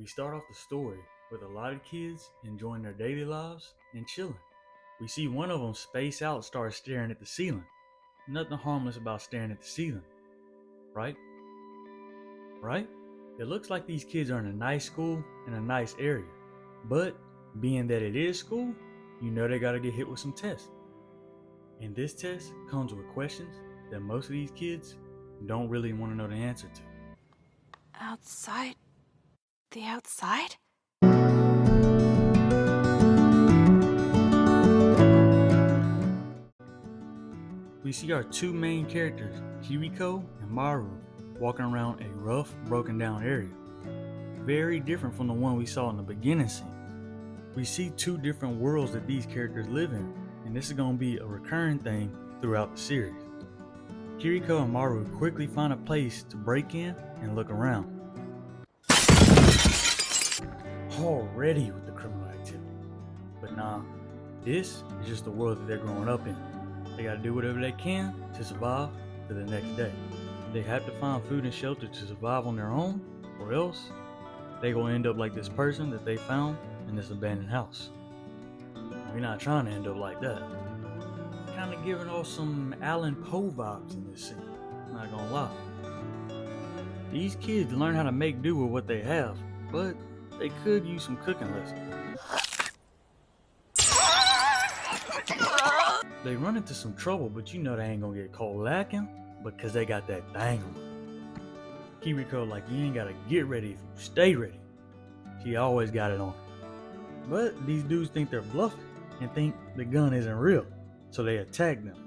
We start off the story with a lot of kids enjoying their daily lives and chilling. We see one of them space out, start staring at the ceiling. Nothing harmless about staring at the ceiling, right? Right? It looks like these kids are in a nice school in a nice area. But being that it is school, you know they gotta get hit with some tests. And this test comes with questions that most of these kids don't really want to know the answer to. Outside? The outside? We see our two main characters, Kiriko and Maru, walking around a rough, broken down area. Very different from the one we saw in the beginning scenes. We see two different worlds that these characters live in, and this is going to be a recurring thing throughout the series. Kiriko and Maru quickly find a place to break in and look around. Already with the criminal activity. But nah, this is just the world that they're growing up in. They gotta do whatever they can to survive to the next day. They have to find food and shelter to survive on their own, or else they gonna end up like this person that they found in this abandoned house. We're not trying to end up like that. Kinda giving off some Allan Poe vibes in this scene, not gonna lie. These kids learn how to make do with what they have, but they could use some cooking lessons. They run into some trouble, but you know they ain't gonna get caught lacking because they got that thing on. Kiriko like, you ain't gotta get ready if you stay ready. She always got it on. But these dudes think they're bluffing and think the gun isn't real, so they attack them.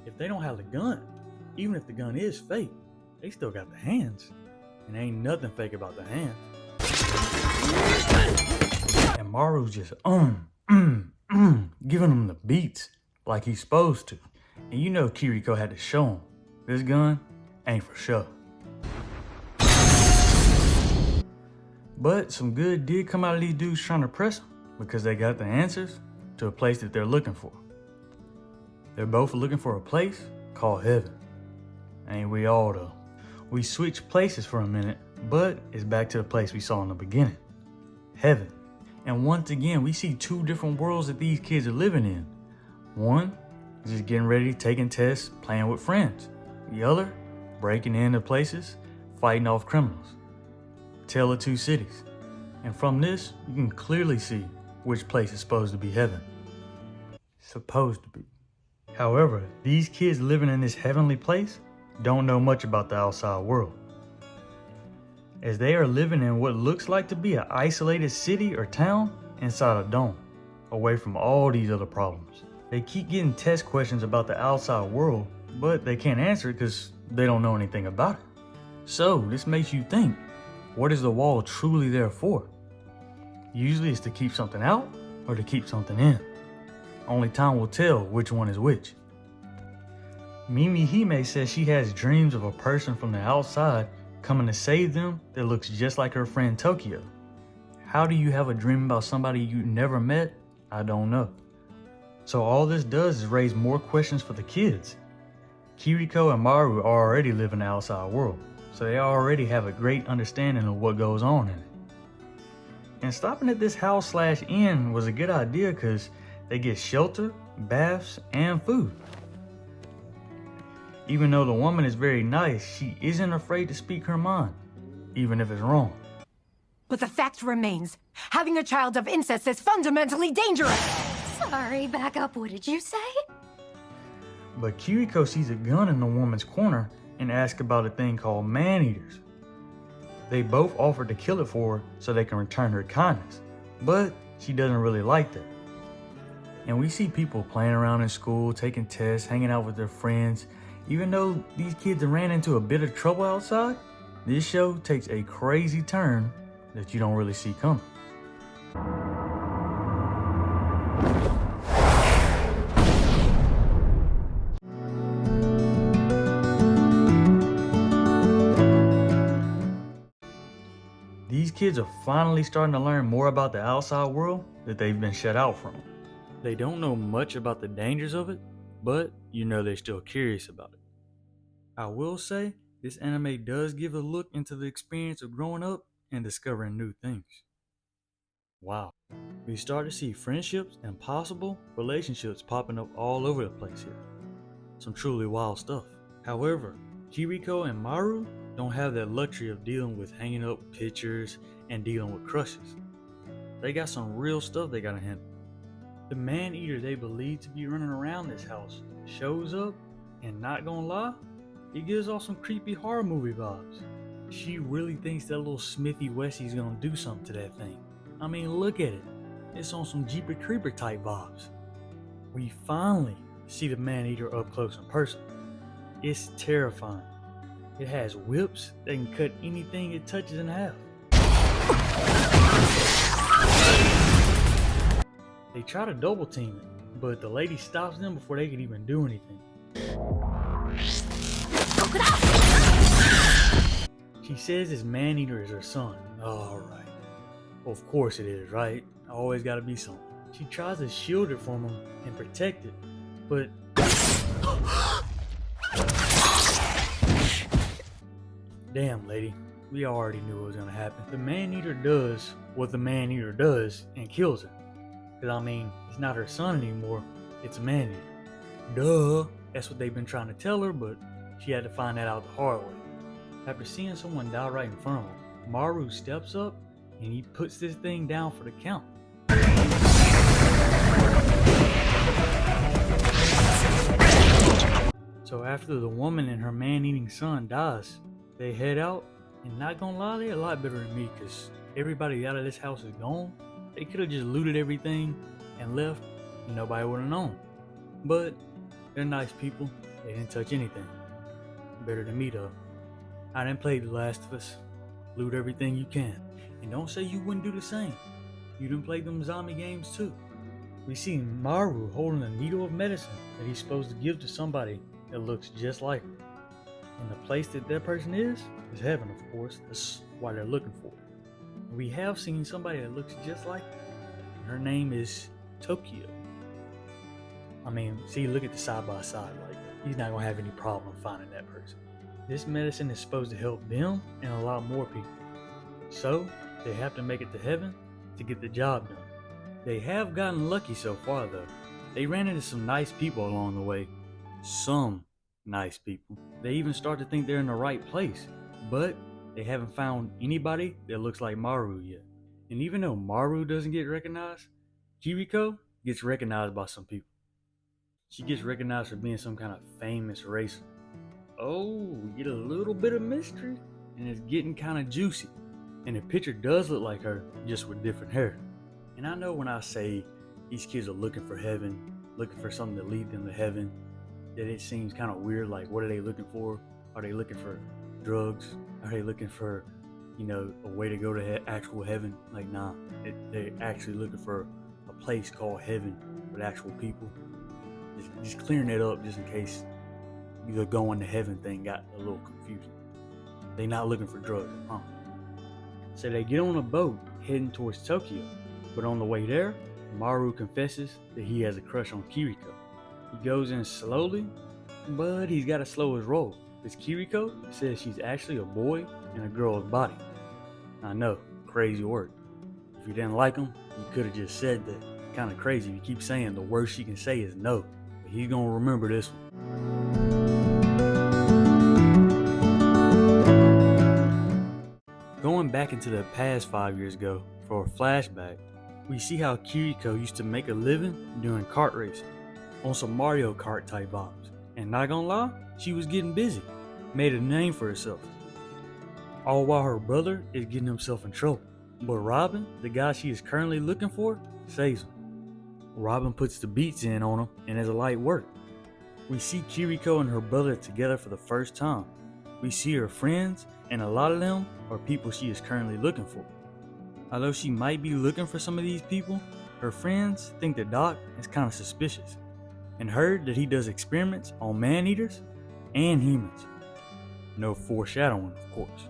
If they don't have the gun, even if the gun is fake, they still got the hands. And ain't nothing fake about the hands. And Maru's just giving him the beats like he's supposed to. And you know Kiriko had to show him, this gun ain't for show. But some good did come out of these dudes trying to press him because they got the answers to a place that they're looking for. They're both looking for a place called heaven. Ain't we all though? We switched places for a minute, but it's back to the place we saw in the beginning, heaven. And once again, we see two different worlds that these kids are living in. One is just getting ready, taking tests, playing with friends. The other, breaking into places, fighting off criminals. Tale of two cities. And from this, you can clearly see which place is supposed to be heaven. Supposed to be. However, these kids living in this heavenly place don't know much about the outside world, as they are living in what looks like to be an isolated city or town inside a dome, away from all these other problems. They keep getting test questions about the outside world, but they can't answer it because they don't know anything about it. So this makes you think, what is the wall truly there for? Usually it's to keep something out or to keep something in. Only time will tell which one is which. Mimi Hime says she has dreams of a person from the outside coming to save them that looks just like her friend Tokyo. How do you have a dream about somebody you never met? I don't know. So all this does is raise more questions for the kids. Kiriko and Maru already live in the outside world, so they already have a great understanding of what goes on in it. And stopping at this house/inn was a good idea because they get shelter, baths, and food. Even though the woman is very nice, she isn't afraid to speak her mind, even if it's wrong. But the fact remains, having a child of incest is fundamentally dangerous! Sorry, back up, what did you say? But Kiriko sees a gun in the woman's corner and asks about a thing called man-eaters. They both offer to kill it for her so they can return her kindness, but she doesn't really like that. And we see people playing around in school, taking tests, hanging out with their friends. Even though these kids ran into a bit of trouble outside, this show takes a crazy turn that you don't really see coming. These kids are finally starting to learn more about the outside world that they've been shut out from. They don't know much about the dangers of it, but you know they're still curious about it. I will say, this anime does give a look into the experience of growing up and discovering new things. Wow. We start to see friendships and possible relationships popping up all over the place here. Some truly wild stuff. However, Kiriko and Maru don't have that luxury of dealing with hanging up pictures and dealing with crushes. They got some real stuff they gotta handle. The man-eater they believe to be running around this house shows up, and not gonna lie, it gives off some creepy horror movie vibes. She really thinks that little Smithy Wessie's gonna do something to that thing. I mean, look at it. It's on some Jeepy Creeper type vibes. We finally see the man-eater up close and personal. It's terrifying. It has whips that can cut anything it touches in half. They try to double team it, but the lady stops them before they can even do anything. She says this man-eater is her son. Alright. Well, of course it is, right? Always gotta be something. She tries to shield it from him and protect it, but... Damn, lady. We already knew what was gonna happen. The man-eater does what the man-eater does and kills her. Cause I mean, it's not her son anymore, it's a man-eater. Duh! That's what they've been trying to tell her, but she had to find that out the hard way. After seeing someone die right in front of her, Maru steps up and he puts this thing down for the count. So after the woman and her man-eating son dies, they head out, and not gonna lie, they're a lot better than me, cause everybody out of this house is gone. They could have just looted everything and left, and nobody would have known. But they're nice people. They didn't touch anything. Better than me though. I didn't play The Last of Us. Loot everything you can. And don't say you wouldn't do the same. You didn't play them zombie games too. We see Maru holding a needle of medicine that he's supposed to give to somebody that looks just like her. And the place that person is heaven, of course. That's why they're looking for it. We have seen somebody that looks just like her. Her name is Tokyo. I mean, see, look at the side by side. Like, he's not gonna have any problem finding that person. This medicine is supposed to help them and a lot more people. So, they have to make it to heaven to get the job done. They have gotten lucky so far though. They ran into some nice people along the way. Some nice people. They even start to think they're in the right place. But they haven't found anybody that looks like Maru yet. And even though Maru doesn't get recognized, Kiriko gets recognized by some people. She gets recognized for being some kind of famous racer. Oh, we get a little bit of mystery, and it's getting kind of juicy. And the picture does look like her, just with different hair. And I know when I say these kids are looking for heaven, looking for something to lead them to heaven, that it seems kind of weird. Like, what are they looking for? Are they looking for drugs? Are they looking for, a way to go to actual heaven? Like, nah, they're actually looking for a place called heaven with actual people. Just clearing it up just in case the going to heaven thing got a little confusing. They not looking for drugs, huh? So they get on a boat heading towards Tokyo, but on the way there, Maru confesses that he has a crush on Kiriko. He goes in slowly, but he's got to slow his roll, because Kiriko says she's actually a boy in a girl's body. I know, crazy word. If you didn't like him, you could have just said that. Kind of crazy. You keep saying the worst she can say is no, but he's gonna remember this one. Going back into the past 5 years ago for a flashback, we see how Kiriko used to make a living doing kart racing on some Mario Kart type vibes. And not gonna lie, she was getting busy, made a name for herself. All while her brother is getting himself in trouble. But Robin, the guy she is currently looking for, saves him. Robin puts the beats in on him and it's a light work. We see Kiriko and her brother together for the first time. We see her friends, and a lot of them are people she is currently looking for. Although she might be looking for some of these people, her friends think that Doc is kind of suspicious and heard that he does experiments on man-eaters and humans. No foreshadowing, of course.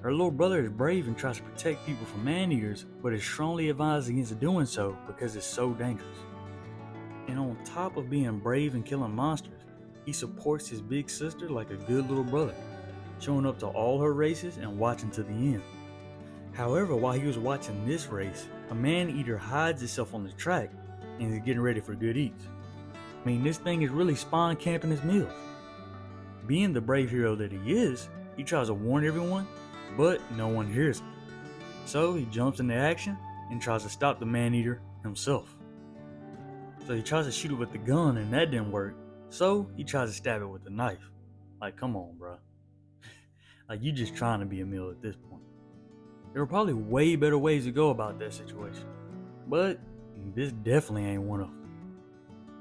Her little brother is brave and tries to protect people from man-eaters, but is strongly advised against doing so because it's so dangerous. And on top of being brave and killing monsters, he supports his big sister like a good little brother, showing up to all her races and watching to the end. However, while he was watching this race, a man-eater hides itself on the track and is getting ready for good eats. I mean, this thing is really spawn camping his meals. Being the brave hero that he is, he tries to warn everyone, but no one hears him. So he jumps into action and tries to stop the man-eater himself. So he tries to shoot it with the gun and that didn't work, so he tries to stab it with a knife. Like, come on, bro. Like, you just trying to be a meal at this point. There were probably way better ways to go about that situation, but this definitely ain't one of them.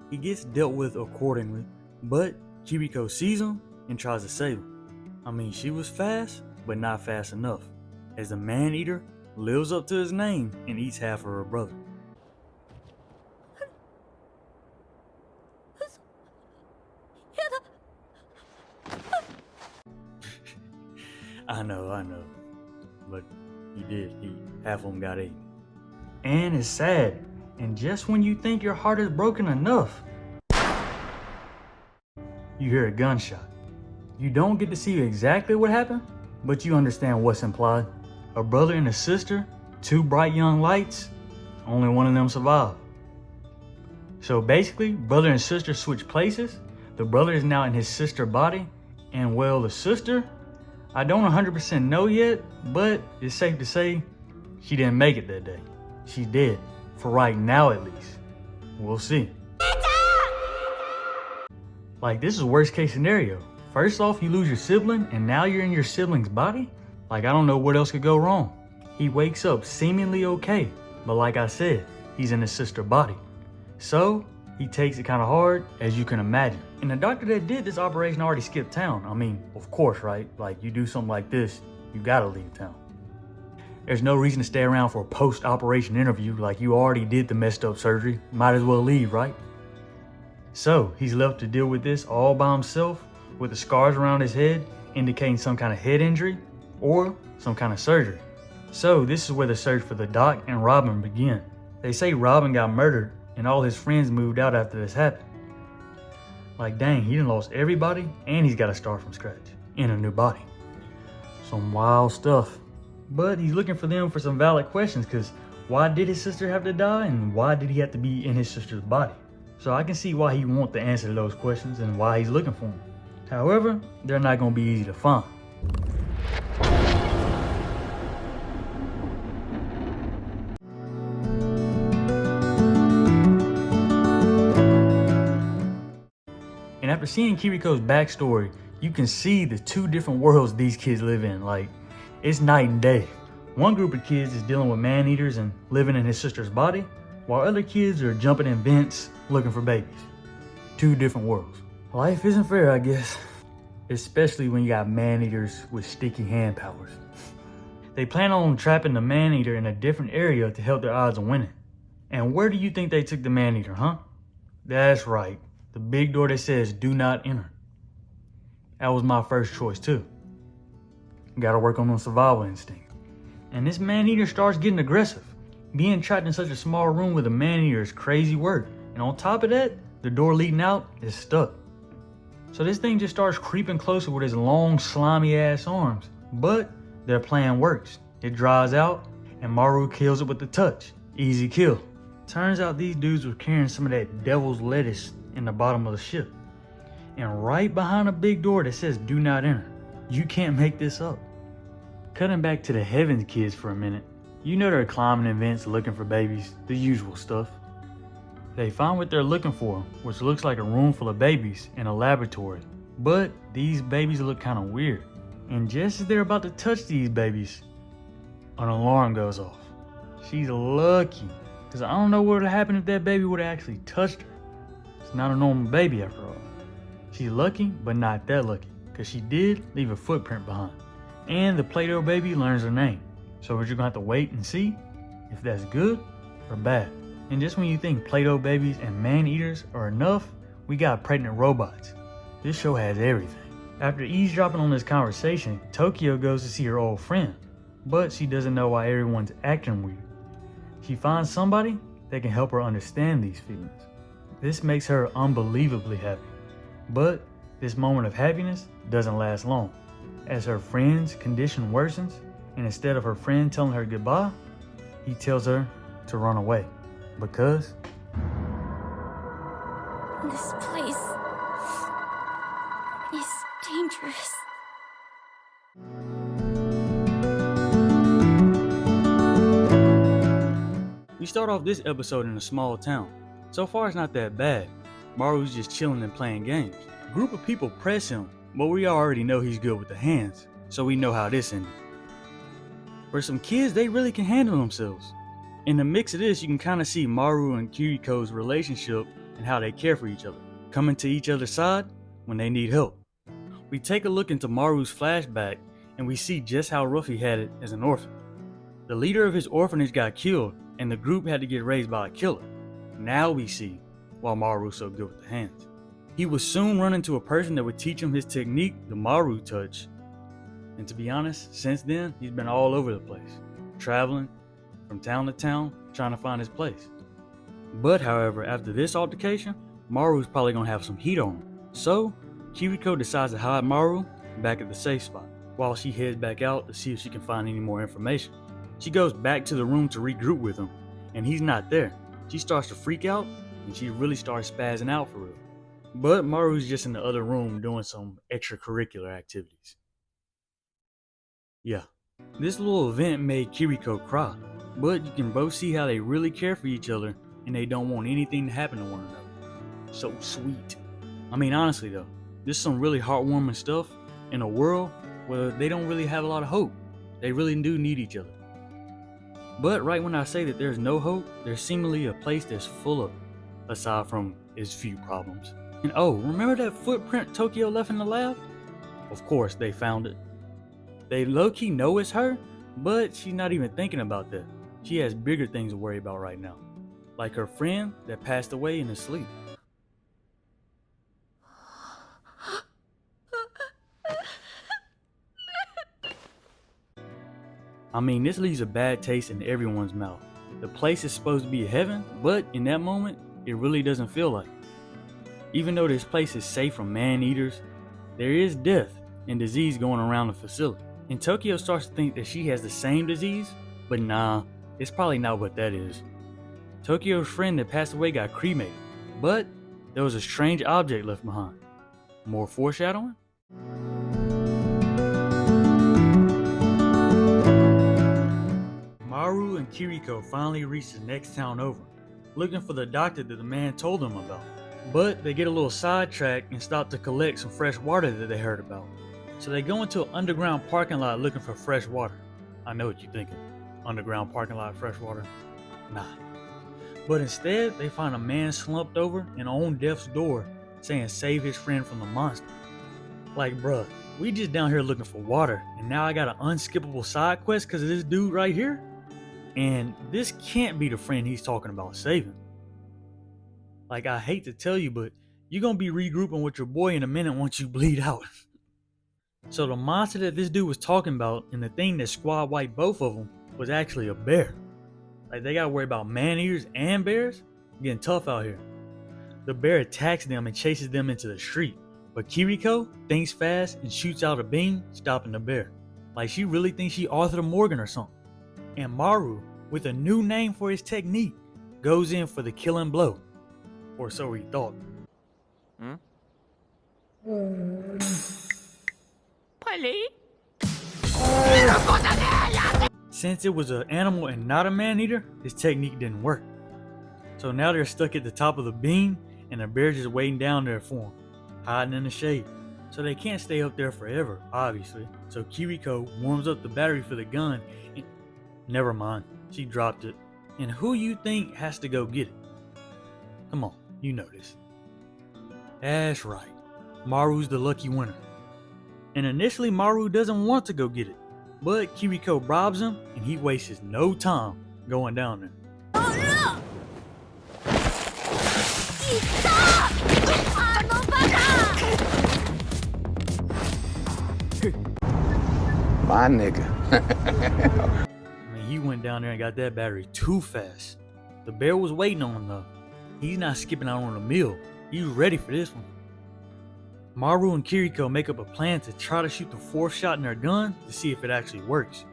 He gets dealt with accordingly, but Kiriko sees him and tries to save him. I mean, she was fast, but not fast enough, as the man-eater lives up to his name and eats half of her brother. I know, but he did. Half of them got eaten. And it's sad, and just when you think your heart is broken enough, you hear a gunshot. You don't get to see exactly what happened, but you understand what's implied. A brother and a sister, two bright young lights, only one of them survived. So basically, brother and sister switch places. The brother is now in his sister's body, and well, the sister, I don't 100% know yet, but it's safe to say she didn't make it that day. She's dead, for right now at least. We'll see. Like, this is worst case scenario. First off, you lose your sibling, and now you're in your sibling's body? Like, I don't know what else could go wrong. He wakes up seemingly okay, but like I said, he's in his sister's body. So, he takes it kind of hard, as you can imagine. And the doctor that did this operation already skipped town. I mean, of course, right? Like, you do something like this, you gotta leave town. There's no reason to stay around for a post-operation interview, like you already did the messed up surgery. Might as well leave, right? So, he's left to deal with this all by himself, with the scars around his head indicating some kind of head injury or some kind of surgery. So, this is where the search for the Doc and Robin begin. They say Robin got murdered and all his friends moved out after this happened. Like, dang, he done lost everybody and he's got to start from scratch in a new body. Some wild stuff. But he's looking for them for some valid questions, because why did his sister have to die and why did he have to be in his sister's body? So I can see why he wants the answer to those questions and why he's looking for them. However, they're not going to be easy to find. And after seeing Kiriko's backstory, you can see the two different worlds these kids live in. Like, it's night and day. One group of kids is dealing with man-eaters and living in his sister's body, while other kids are jumping in vents looking for babies. Two different worlds. Life isn't fair, I guess. Especially when you got man-eaters with sticky hand powers. They plan on trapping the man-eater in a different area to help their odds of winning. And where do you think they took the man-eater, huh? That's right, the big door that says do not enter. That was my first choice too. Gotta work on the survival instinct. And this man-eater starts getting aggressive. Being trapped in such a small room with a man-eater is crazy work. And on top of that, the door leading out is stuck. So this thing just starts creeping closer with his long, slimy ass arms. But their plan works. It dries out, and Maru kills it with the touch. Easy kill. Turns out these dudes were carrying some of that devil's lettuce in the bottom of the ship. And right behind a big door that says do not enter. You can't make this up. Cutting back to the Heavens kids for a minute. You know they're climbing in vents looking for babies, the usual stuff. They find what they're looking for, which looks like a room full of babies in a laboratory. But these babies look kind of weird. And just as they're about to touch these babies, an alarm goes off. She's lucky, because I don't know what would have happened if that baby would have actually touched her. It's not a normal baby after all. She's lucky, but not that lucky, because she did leave a footprint behind. And the Play-Doh baby learns her name. So we're just gonna have to wait and see if that's good or bad. And just when you think Play-Doh babies and man-eaters are enough, we got pregnant robots. This show has everything. After eavesdropping on this conversation, Tokyo goes to see her old friend, but she doesn't know why everyone's acting weird. She finds somebody that can help her understand these feelings. This makes her unbelievably happy. But this moment of happiness doesn't last long. As her friend's condition worsens, And instead of her friend telling her goodbye, he tells her to run away because This place is dangerous. we start off this episode in a small town. So far it's not that bad. Maru's just chilling and playing games. A group of people press him, but we already know he's good with the hands, so we know how this ended. For some kids, they really can handle themselves. In the mix of this, you can kind of see Maru and Kiriko's relationship and how they care for each other, coming to each other's side when they need help. We take a look into Maru's flashback and we see just how rough he had it as an orphan. The leader of his orphanage got killed and the group had to get raised by a killer. Now we see why Maru's so good with the hands. He would soon run into a person that would teach him his technique, the Maru touch. And to be honest, since then, he's been all over the place, traveling from town to town, trying to find his place. But however, after this altercation, Maru's probably gonna have some heat on him. So, Kiriko decides to hide Maru back at the safe spot, while she heads back out to see if she can find any more information. She goes back to the room to regroup with him, and he's not there. She starts to freak out, and she really starts spazzing out for real. But Maru's just in the other room doing some extracurricular activities. Yeah, this little event made Kiriko cry, but you can both see how they really care for each other and they don't want anything to happen to one another. So sweet. I mean, honestly though, this is some really heartwarming stuff in a world where they don't really have a lot of hope. They really do need each other. But right when I say that there's no hope, there's seemingly a place that's full of it, aside from its few problems. And oh, remember that footprint Tokyo left in the lab? Of course, they found it. They low-key know it's her, but she's not even thinking about that. She has bigger things to worry about right now. Like her friend that passed away in his sleep. I mean, this leaves a bad taste in everyone's mouth. The place is supposed to be a heaven, but in that moment, it really doesn't feel like it. Even though this place is safe from man-eaters, there is death and disease going around the facility. And Tokyo starts to think that she has the same disease, but nah, it's probably not what that is. Tokyo's friend that passed away got cremated, but there was a strange object left behind. More foreshadowing? Maru and Kiriko finally reach the next town over, looking for the doctor that the man told them about. But they get a little sidetracked and stop to collect some fresh water that they heard about. So they go into an underground parking lot looking for fresh water. I know what you're thinking. Underground parking lot, fresh water? Nah. But instead, they find a man slumped over and on death's door saying save his friend from the monster. Like, bruh, we just down here looking for water and now I got an unskippable side quest because of this dude right here? And this can't be the friend he's talking about saving. Like, I hate to tell you, but you're gonna be regrouping with your boy in a minute once you bleed out. So the monster that this dude was talking about and the thing that squad wiped both of them was actually a bear. Like, they gotta worry about man-eaters and bears? Getting tough out here. The bear attacks them and chases them into the street. But Kiriko thinks fast and shoots out a beam, stopping the bear. Like, she really thinks she Arthur Morgan or something. And Maru, with a new name for his technique, goes in for the killing blow. Or so he thought. Since it was an animal and not a man-eater, his technique didn't work. So now they're stuck at the top of the beam and the bear's just waiting down there for them, hiding in the shade. So they can't stay up there forever, obviously. So Kiriko warms up the battery for the gun and... Never mind, she dropped it. And who you think has to go get it? Come on, you know this. That's right, Maru's the lucky winner. And initially Maru doesn't want to go get it, but Kiriko bribes him and he wastes no time going down there. My nigga. I mean, he went down there and got that battery too fast. The bear was waiting on him though. He's not skipping out on a meal. He's ready for this one. Maru and Kiriko make up a plan to try to shoot the fourth shot in their gun to see if it actually works.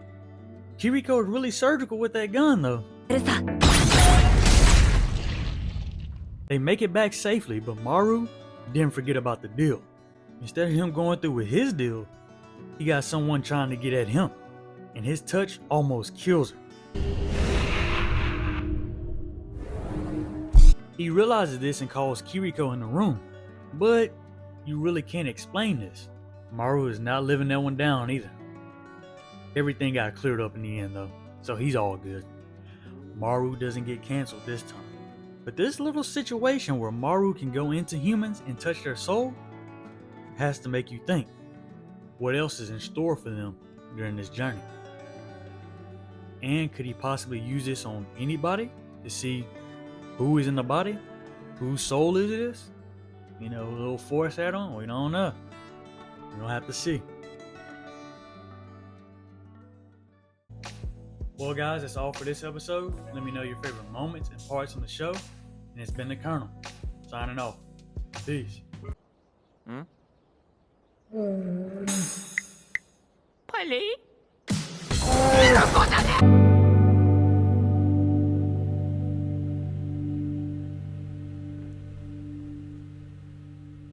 Kiriko is really surgical with that gun though. They make it back safely, but Maru didn't forget about the deal. Instead of him going through with his deal, he got someone trying to get at him, and his touch almost kills him. He realizes this and calls Kiriko in the room, but you really can't explain this. Maru is not living that one down either. Everything got cleared up in the end though, so he's all good. Maru doesn't get canceled this time. But this little situation where Maru can go into humans and touch their soul has to make you think, what else is in store for them during this journey? And could he possibly use this on anybody to see who is in the body? Whose soul is this? You know, a little force add-on? We don't know. We don't have to see. Well guys, that's all for this episode. Let me know your favorite moments and parts from the show. And it's been the Colonel, signing off. Peace. Polly?